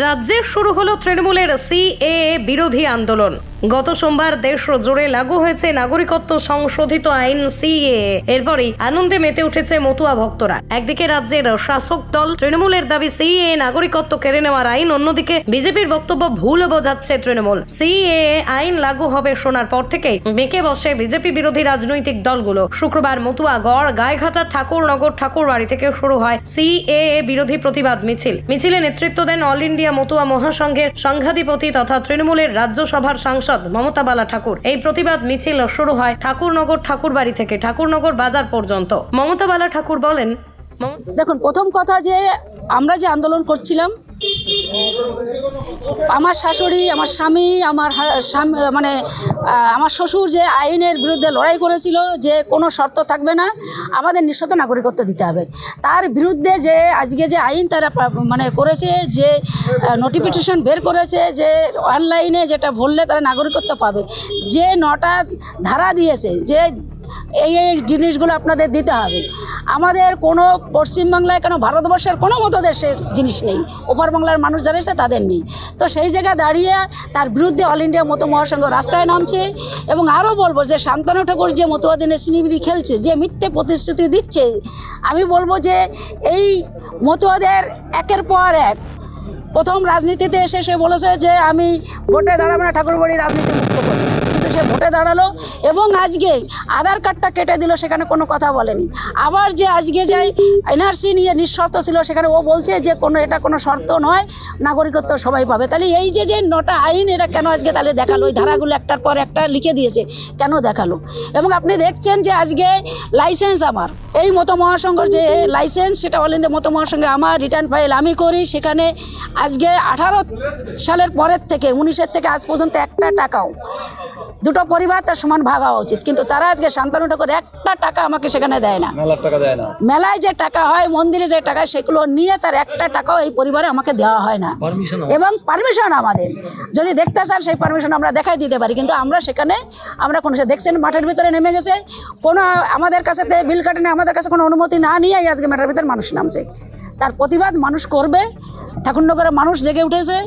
রাজ্যে শুরু হলো তৃণমূলের সিএএ বিরোধী আন্দোলন। গত সোমবার দেশ জুড়ে লাগু হয়েছে নাগরিকত্ব সংশোধিত আইন সিএএ। এরপরই আনন্দে মেতে উঠেছে মতুয়া ভক্তরা। একদিকে রাজ্যের শাসক দল তৃণমূলের দাবি সিএএ নাগরিকত্ব কেড়ে নেওয়ার আইন, অন্যদিকে বিজেপির বক্তব্য ভুল বোঝাচ্ছে তৃণমূল। সিএএ আইন লাগু হবে শোনার পর থেকেই বেঁকে বসে বিজেপি বিরোধী রাজনৈতিক দলগুলো। শুক্রবার মতুয়াগড়, গাইঘাটার ঠাকুরনগর ঠাকুরবাড়ি থেকে শুরু হয় সিএএ বিরোধী প্রতিবাদ মিছিল। মিছিলে নেতৃত্ব দেন অল ইন্ডিয়া মতুয়া মহাসংঘের সংঘাধিপতি তথা তৃণমূলের রাজ্যসভার সাংসদ মমতা বালা ঠাকুর। এই প্রতিবাদ মিছিল শুরু হয় ঠাকুরনগর ঠাকুরবাড়ি থেকে ঠাকুরনগর বাজার পর্যন্ত। মমতা বালা ঠাকুর বলেন, দেখুন, প্রথম কথা যে আমরা যে আন্দোলন করছিলাম, আমার শাশুড়ি, আমার স্বামী, আমার শ্বশুর যে আইনের বিরুদ্ধে লড়াই করেছিল যে কোনো শর্ত থাকবে না, আমাদের নিঃশর্ত নাগরিকত্ব দিতে হবে, তার বিরুদ্ধে যে আজকে যে আইন তারা করেছে, যে নোটিফিকেশন বের করেছে যে অনলাইনে যেটা বললে তারা নাগরিকত্ব পাবে, যে 9টা ধারা দিয়েছে যে এই জিনিসগুলো আপনাদের দিতে হবে। আমাদের কোনো পশ্চিমবাংলায় কেন ভারতবর্ষের কোনো মতো দেশে জিনিস নেই, ওপার বাংলার মানুষ যারা এসে তাদের নেই। তো সেই জায়গায় দাঁড়িয়ে তার বিরুদ্ধে অল ইন্ডিয়া মতো মহাসংঘ রাস্তায় নামছে। এবং আরও বলবো যে শান্তনু ঠাকুর যে মতুয়াদিনের সিনিবিরি খেলছে, যে মিথ্যে প্রতিশ্রুতি দিচ্ছে, আমি বলবো যে এই মতুয়াদের একের পর এক প্রথম রাজনীতিতে এসে সে বলেছে যে আমি ভোটে দাঁড়াবো না, ঠাকুরবাড়ি রাজনীতি মুক্ত করবো, কিন্তু সে ভোটে দাঁড়ালো এবং আজকে আধার কার্ডটা কেটে দিল, সেখানে কোনো কথা বলেনি। আবার যে আজকে যে এনআরসি নিয়ে নিঃশর্ত ছিল, সেখানে ও বলছে যে এটা কোনো শর্ত নয়, নাগরিকত্ব সবাই পাবে। তাহলে এই যে 9টা আইন, এটা কেন আজকে তাহলে দেখালো? ওই ধারাগুলো একটার পর একটা লিখে দিয়েছে, কেন দেখালো? এবং আপনি দেখছেন যে আজকে লাইসেন্স আমার, এই মতো মহাসংঘর যে লাইসেন্স, সেটা অল ইন্ডিয়া মতো মহাসংঘে আমার রিটার্ন ফাইল আমি করি, সেখানে আজকে 18 সালের পরের থেকে 19-এর থেকে আজ পর্যন্ত একটা টাকাও, দুটো পরিবার তার সমান ভাগ হওয়া উচিত, কিন্তু তারা আজকে শান্তনু ঠাকুর একটা টাকা আমাকে সেখানে দেয় না। মেলায় যে টাকা হয়, মন্দিরে যে টাকা, সেগুলো নিয়ে তার একটা টাকাও এই পরিবারে আমাকে দেওয়া হয় না। এবং পারমিশন আমাদের যদি দেখতে চান, সেই পারমিশন আমরা দেখাই দিতে পারি, কিন্তু আমরা সেখানে কোনো দেখছেন মাঠের ভিতরে নেমে গেছে, কোনো আমাদের কাছে বিল কাটেনি, আমাদের কাছে কোনো অনুমতি না নিয়েই আজকে মাঠের ভিতরে মানুষ নামছে। তার প্রতিবাদ মানুষ করবে। ঠাকুরনগরের মানুষ জেগে উঠেছে,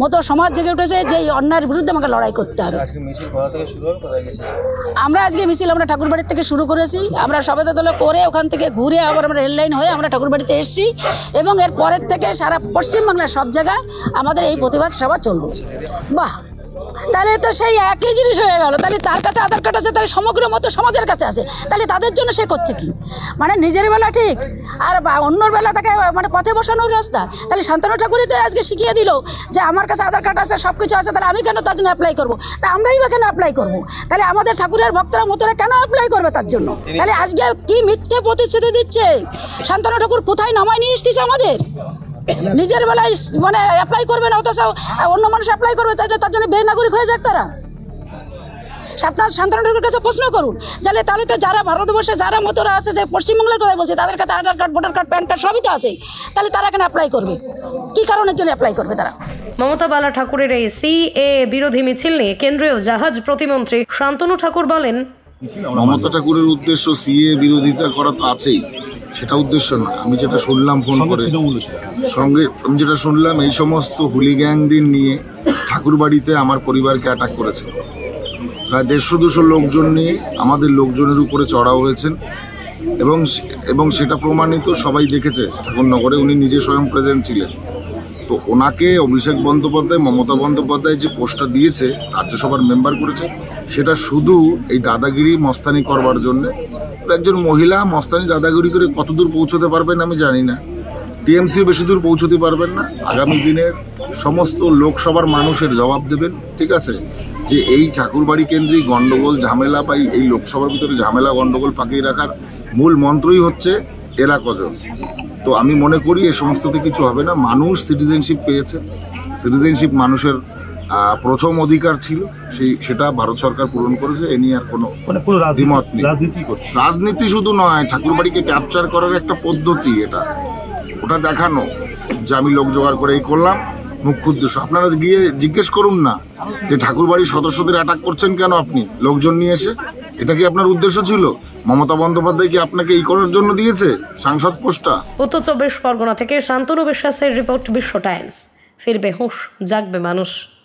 মতো সমাজ জেগে উঠেছে যে এই অন্যায়ের বিরুদ্ধে আমাকে লড়াই করতে হবে। আমরা আজকে মিছিল আমরা ঠাকুরবাড়ির থেকে শুরু করেছি, আমরা সবেদা দলে করে ওখান থেকে ঘুরে আবার আমরা রেল লাইন হয়ে আমরা ঠাকুরবাড়িতে এসেছি, এবং এর পরের থেকে সারা পশ্চিমবাংলার সব জায়গায় আমাদের এই প্রতিবাদ সভা চলবে। বাহ, তাহলে তো সেই একই জিনিস হয়ে গেল। তাহলে তার কাছে আধার কার্ড আছে, তাহলে সমগ্র মতো সমাজের কাছে আছে, তাহলে তাদের জন্য সে করছে কি? নিজের বেলা ঠিক, আর অন্যর বেলা তাকে পথে বসানোর রাস্তা। তাহলে শান্তনু ঠাকুরই তো আজকে শিখিয়ে দিল যে আমার কাছে আধার কার্ড আছে, সব কিছু আছে, তাহলে আমি কেন তার জন্য অ্যাপ্লাই করবো? তা আমরাই বা কেন অ্যাপ্লাই করবো? তাহলে আমাদের ঠাকুরের ভক্তরা মতোরা কেন অ্যাপ্লাই করবে তার জন্য? তাহলে আজকে কি মিথ্যে প্রতিশ্রুতি দিচ্ছে শান্তনু ঠাকুর? কোথায় নামায় নিয়ে এসেছে আমাদের? নিজের বেলায় অ্যাপ্লাই করবে না, অথচ অন্য মানুষ অ্যাপ্লাই করবে, তার জন্য বেনাগরিক হয়ে যাক তারা। আপনার শান্তনু ঠাকুরের কাছে প্রশ্ন করুন, তাহলে তো যারা ভারতবর্ষে যারা মতোরা আছে, যে পশ্চিমবাংলার কথা বলছে, তাদের কাছে Aadhaar card, voter card, PAN card সবই তো আছে, তাহলে তারা কেন অ্যাপ্লাই করবে? কি কারণের জন্য অ্যাপ্লাই করবে তারা? মমতা বালা ঠাকুরের এই সিএএ বিরোধী মিছিল নিয়ে কেন্দ্রীয় জাহাজ প্রতিমন্ত্রী শান্তনু ঠাকুর বলেন, মমতা ঠাকুরের উদ্দেশ্য সিএএ বিরোধিতা করা তো আছেই, সেটা উদ্দেশ্য নয়। আমি যেটা শুনলাম ফোন করে আমি যেটা শুনলাম, এই সমস্ত হুলি গ্যাংদের নিয়ে ঠাকুরবাড়িতে আমার পরিবারকে অ্যাটাক করেছে। প্রায় 150-200 লোকজন নিয়ে আমাদের লোকজনের উপরে চড়াও হয়েছেন, এবং সেটা প্রমাণিত, সবাই দেখেছে ঠাকুরনগরে, উনি নিজে স্বয়ং প্রেজেন্ট ছিলেন। তো ওনাকে অভিষেক বন্দ্যোপাধ্যায়, মমতা বন্দ্যোপাধ্যায় যে পোস্টটা দিয়েছে, রাজ্যসভার মেম্বার করেছে, সেটা শুধু এই দাদাগিরি মস্তানি করবার জন্যে। একজন মহিলা মস্তানি দাদাগিরি করে কতদূর পৌঁছতে পারবেন আমি জানি না, টিএমসিও বেশি দূর পৌঁছতে পারবেন না। আগামী দিনের সমস্ত লোকসভার মানুষের জবাব দেবেন, ঠিক আছে, যে এই ঠাকুরবাড়ি কেন্দ্রিক গণ্ডগোল ঝামেলা বা এই লোকসভার ভিতরে ঝামেলা গণ্ডগোল পাকিয়ে রাখার মূল মন্ত্রই হচ্ছে এরা কজন। তো আমি মনে করি এ সমস্ততে কিছু হবে না। মানুষ সিটিজেনশিপ পেয়েছে, সিটিজেনশিপ মানুষের প্রথম অধিকার ছিল সেটা ভারত সরকার পূরণ করেছে। এ নিয়ে আর কোনো পুরো দ্বিমত নেই। রাজনীতি করছে। রাজনীতি শুধু নয়, ঠাকুরবাড়িকে ক্যাপচার করার একটা পদ্ধতি এটা, ওটা দেখানো যে আমি লোক জোগাড় করে এই করলাম, মুখ্য উদ্দেশ্য। আপনারা গিয়ে জিজ্ঞেস করুন না যে ঠাকুরবাড়ির সদস্যদের অ্যাটাক করছেন কেন আপনি লোকজন নিয়ে এসে, এটা কি আপনার উদ্দেশ্য ছিল? মমতা বন্দ্যোপাধ্যায় কি আপনাকে এই করার জন্য দিয়েছে সাংসদ পোস্টটা? উত্তর 24 পরগনা থেকে শান্তনু বিশ্বাসের রিপোর্ট, বিশ্ব টাইমস। ফিরবে হুঁশ, জাগবে মানুষ।